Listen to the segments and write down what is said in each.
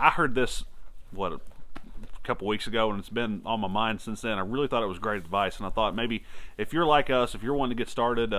I heard this, what, a couple weeks ago, and it's been on my mind since then. I really thought it was great advice, and I thought maybe if you're like us, if you're wanting to get started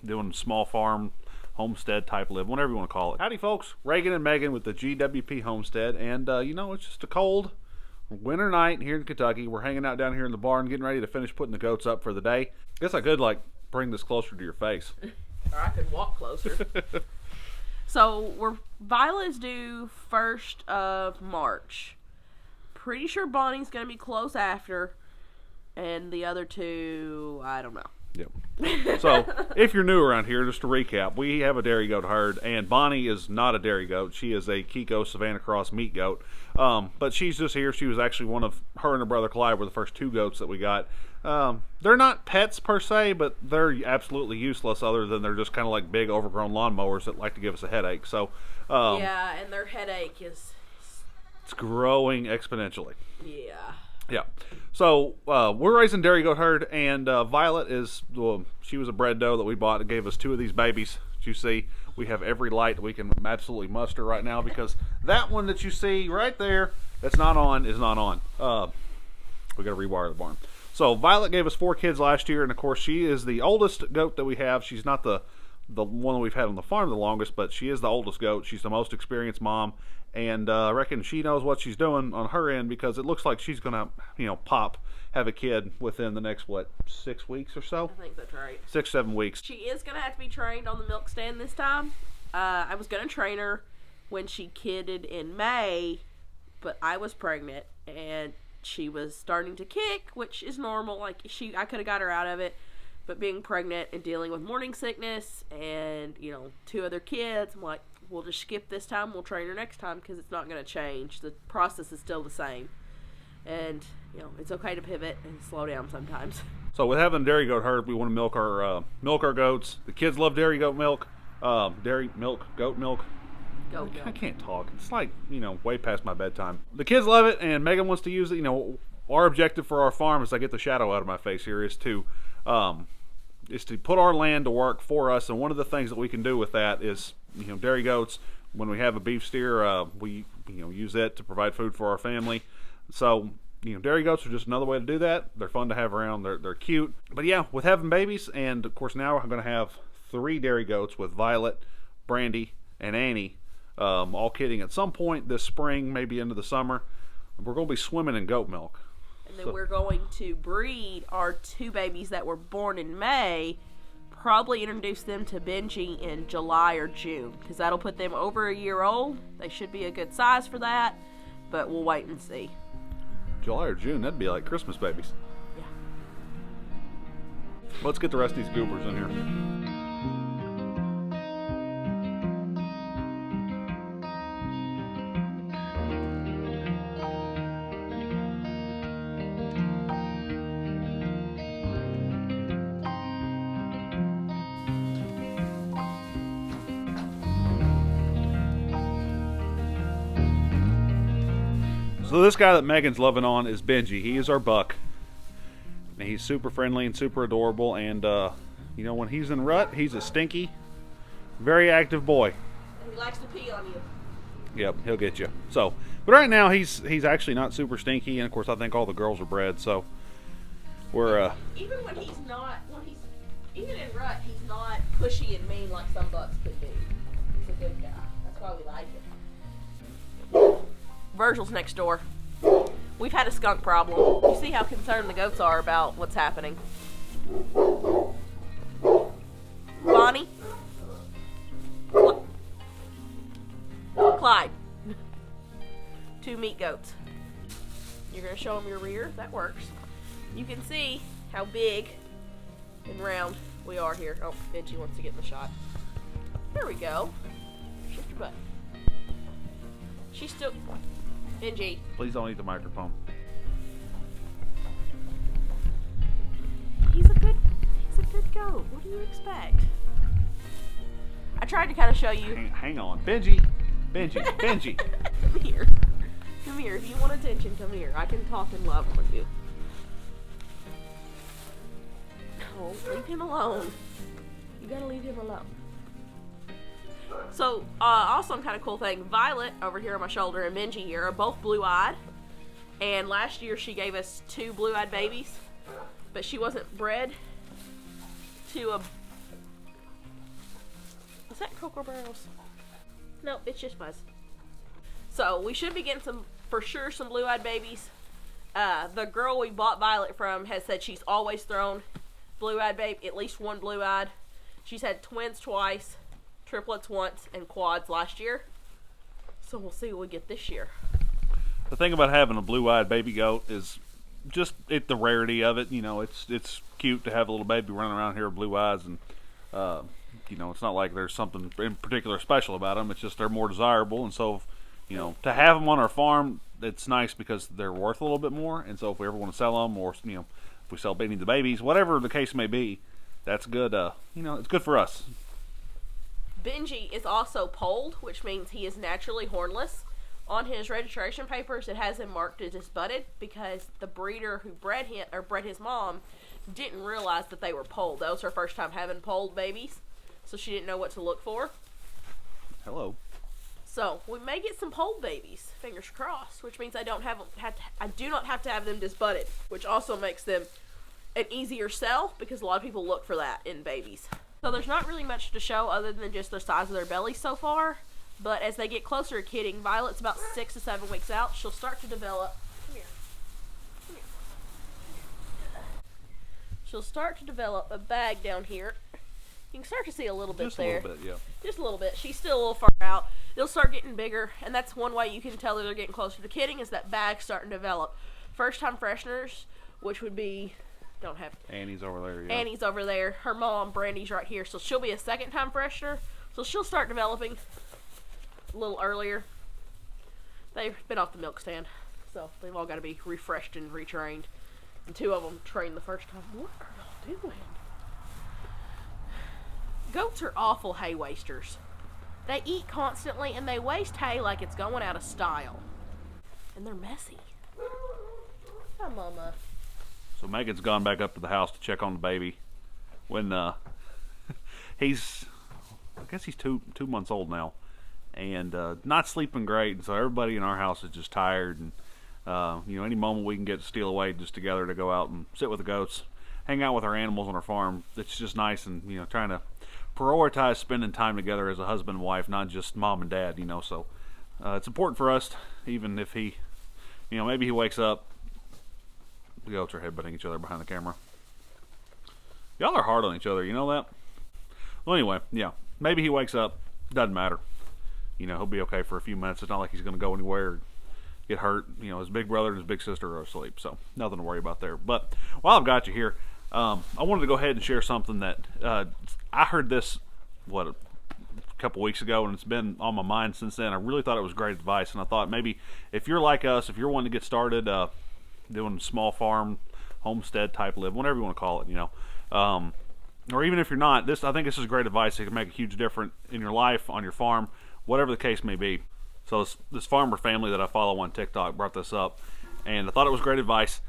doing small farm, homestead type live, whatever you want to call it. Howdy folks, Reagan and Megan with the GWP Homestead, and you know, it's just a cold winter night here in Kentucky. We're hanging out down here in the barn getting ready to finish putting the goats up for the day. Guess I could like bring this closer to your face. Or I could walk closer. So Violet is due 1st of March. Pretty sure Bonnie's going to be close after, and the other two, I don't know. Yep. So, if you're new around here, just to recap, we have a dairy goat herd, and Bonnie is not a dairy goat. She is a Kiko Savanna cross meat goat. But she's just here. She was actually her and her brother Clyde were the first 2 goats that we got. They're not pets per se, but they're absolutely useless other than they're just kind of like big overgrown lawnmowers that like to give us a headache. So, yeah, and their headache is... It's growing exponentially. Yeah. Yeah. So, we're raising dairy goat herd, and Violet she was a bred doe that we bought. It gave us 2 of these babies. As you see, we have every light we can absolutely muster right now because that one that you see right there that's not on is not on. We got to rewire the barn. So, Violet gave us 4 kids last year, and of course, she is the oldest goat that we have. She's not the one that we've had on the farm the longest, but she is the oldest goat. She's the most experienced mom, and I reckon she knows what she's doing on her end because it looks like she's gonna, have a kid within the next 6 weeks or so. I think that's right. 6-7 weeks. She is gonna have to be trained on the milk stand this time. I was gonna train her when she kidded in May, but I was pregnant and she was starting to kick, which is normal. Like I could have got her out of it. But being pregnant and dealing with morning sickness and, 2 other kids, I'm like, we'll just skip this time. We'll train her next time because it's not going to change. The process is still the same. And, it's okay to pivot and slow down sometimes. So with having a dairy goat herd, we want to milk our goats. The kids love dairy goat milk. Goat milk. Goat milk. I can't talk. It's like, way past my bedtime. The kids love it, and Megan wants to use it. Our objective for our farm, as I get the shadow out of my face here, is to put our land to work for us, and one of the things that we can do with that is, dairy goats. When we have a beef steer, we use it to provide food for our family. So, dairy goats are just another way to do that. They're fun to have around. They're cute. But yeah, with having babies, and of course now I'm going to have 3 dairy goats with Violet, Brandi, and Annie, all kidding at some point this spring, maybe into the summer. We're going to be swimming in goat milk. And then we're going to breed our 2 babies that were born in May, probably introduce them to Benji in July or June, because that'll put them over a year old. They should be a good size for that, but we'll wait and see. July or June, that'd be like Christmas babies. Yeah. Let's get the rest of these goobers in here. So this guy that Megan's loving on is Benji. He is our buck. And he's super friendly and super adorable. And, when he's in rut, he's a stinky, very active boy. And he likes to pee on you. Yep, he'll get you. So, but right now he's actually not super stinky. And, of course, I think all the girls are bred. So, we're... Even when he's not... Even in rut, he's not pushy and mean like some bucks could be. He's a good guy. That's why we like him. Virgil's next door. We've had a skunk problem. You see how concerned the goats are about what's happening. Bonnie? Clyde. 2 meat goats. You're going to show them your rear? That works. You can see how big and round we are here. Oh, Benji wants to get in the shot. There we go. Shift your butt. She's still... Benji. Please don't eat the microphone. He's a good goat. What do you expect? I tried to kind of show you. Hang on. Benji. Come here. Come here. If you want attention, come here. I can talk and love with you. No, leave him alone. You gotta leave him alone. So, also kind of cool thing, Violet over here on my shoulder and Benji here are both blue-eyed. And last year she gave us 2 blue-eyed babies, but she wasn't bred to a... Is that Cocoa Barrels? No, it's just Buzz. So, we should be getting for sure some blue-eyed babies. The girl we bought Violet from has said she's always thrown blue-eyed baby, at least one blue-eyed. She's had twins twice, triplets once, and quads last year. So we'll see what we get this year. The thing about having a blue-eyed baby goat is just the rarity of it. You know, it's cute to have a little baby running around here with blue eyes, and you know, it's not like there's something in particular special about them. It's just they're more desirable, and so, you know, to have them on our farm, it's nice because they're worth a little bit more. And so if we ever want to sell them, or, you know, if we sell any of the babies, whatever the case may be, that's good. You know, it's good for us. Benji is also polled, which means he is naturally hornless. On his registration papers, it has him marked as budded because the breeder who bred him, or bred his mom, didn't realize that they were polled. That was her first time having polled babies, so she didn't know what to look for. Hello. So we may get some polled babies, fingers crossed, which means I do not have to have them disbudded, which also makes them an easier sell because a lot of people look for that in babies. So there's not really much to show other than just the size of their belly so far. But as they get closer to kidding, Violet's about 6 to 7 weeks out. She'll start to develop. Come here. Come here. She'll start to develop a bag down here. You can start to see a little bit there. Just a little bit, yeah. Just a little bit. She's still a little far out. They'll start getting bigger, and that's one way you can tell that they're getting closer to kidding is that bag's starting to develop. First-time fresheners, which would be... Don't have... Annie's over there, yeah. Annie's over there. Her mom, Brandi's right here. So she'll be a second-time freshener. So she'll start developing a little earlier. They've been off the milk stand, so they've all got to be refreshed and retrained. And 2 of them trained the first time. What are y'all doing? Goats are awful hay wasters. They eat constantly and they waste hay like it's going out of style. And they're messy. Hi, Mama. So Megan's gone back up to the house to check on the baby. When I guess he's two months old now, and not sleeping great. And so everybody in our house is just tired. And you know, any moment we can get to steal away just together to go out and sit with the goats, hang out with our animals on our farm. It's just nice, and you know, trying to prioritize spending time together as a husband and wife, not just mom and dad. You know, so it's important for us, even if he, you know, maybe he wakes up. The goats are headbutting each other behind the camera. Y'all are hard on each other, you know that? Well, anyway, yeah. Maybe he wakes up. Doesn't matter. You know, he'll be okay for a few minutes. It's not like he's going to go anywhere or get hurt. You know, his big brother and his big sister are asleep, so nothing to worry about there. But while I've got you here, I wanted to go ahead and share something that I heard this, a couple weeks ago, and it's been on my mind since then. I really thought it was great advice, and I thought maybe if you're like us, if you're wanting to get started doing small farm, homestead type live, whatever you want to call it, you know, or even if you're not, I think this is great advice. It can make a huge difference in your life, on your farm, whatever the case may be. So this farmer family that I follow on TikTok brought this up, and I thought it was great advice.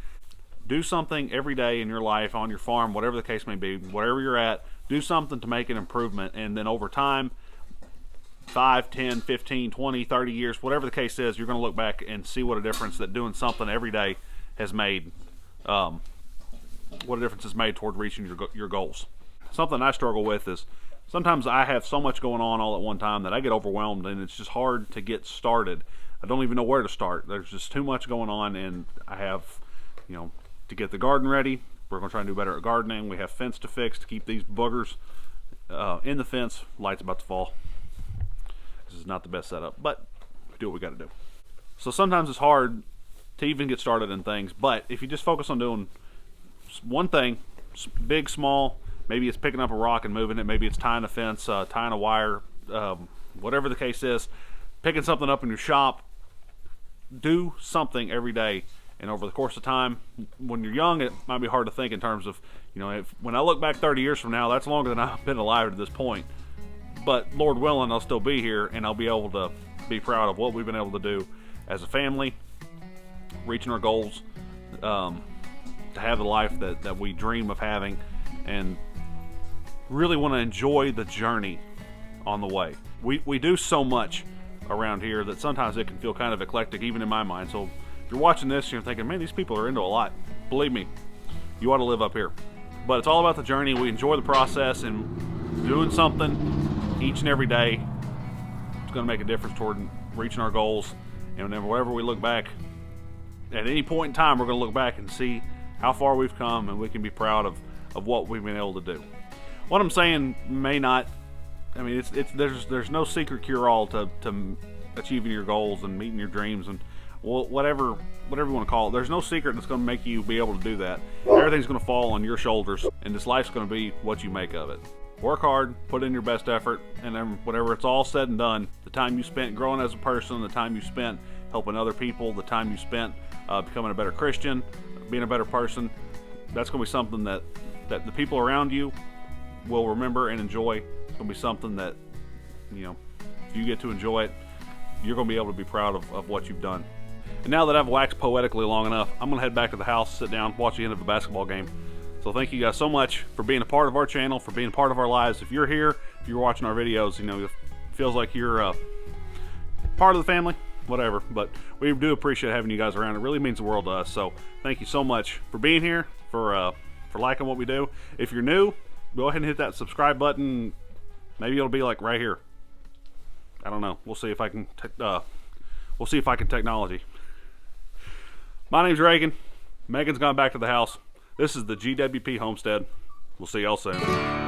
Do something every day in your life, on your farm, whatever the case may be, wherever you're at, do something to make an improvement, and then over time, 5, 10, 15, 20, 30 years, whatever the case is, you're going to look back and see what a difference that doing something every day has made, what a difference it's made toward reaching your goals. Something I struggle with is sometimes I have so much going on all at one time that I get overwhelmed, and it's just hard to get started. I don't even know where to start. There's just too much going on, and I have, you know, to get the garden ready. We're going to try and do better at gardening. We have fence to fix to keep these boogers in the fence. Light's about to fall. This is not the best setup, but we do what we got to do. So sometimes it's hard to even get started in things, but if you just focus on doing one thing, big, small, maybe it's picking up a rock and moving it, maybe it's tying a fence, tying a wire, whatever the case is, picking something up in your shop, do something every day. And over the course of time, when you're young, it might be hard to think in terms of, you know, when I look back 30 years from now, that's longer than I've been alive to this point. But Lord willing, I'll still be here, and I'll be able to be proud of what we've been able to do as a family, reaching our goals, to have the life that we dream of having, and really want to enjoy the journey on the way. we do so much around here that sometimes it can feel kind of eclectic, even in my mind. So if you're watching this and you're thinking, man, these people are into a lot, believe me, you ought to live up here. But it's all about the journey. We enjoy the process, and doing something each and every day is going to make a difference toward reaching our goals. And whenever we look back, at any point in time, we're going to look back and see how far we've come, and we can be proud of what we've been able to do. What I'm saying may not, I mean, there's no secret cure-all to achieving your goals and meeting your dreams and whatever you want to call it. There's no secret that's going to make you be able to do that. Everything's going to fall on your shoulders, and this life's going to be what you make of it. Work hard, put in your best effort, and then whenever it's all said and done, the time you spent growing as a person, the time you spent helping other people, the time you spent becoming a better Christian, being a better person, that's going to be something that the people around you will remember and enjoy. It's going to be something that, if you get to enjoy it, you're going to be able to be proud of what you've done. And now that I've waxed poetically long enough, I'm going to head back to the house, sit down, watch the end of the basketball game. So thank you guys so much for being a part of our channel, for being a part of our lives. If you're here, if you're watching our videos, it feels like you're part of the family, whatever. But we do appreciate having you guys around. It really means the world to us. So thank you so much for being here, for liking what we do. If you're new, go ahead and hit that subscribe button. Maybe it'll be like right here. I don't know. We'll see if I can. We'll see if I can technology. My name's Reagan. Megan's gone back to the house. This is the GWP Homestead. We'll see y'all soon.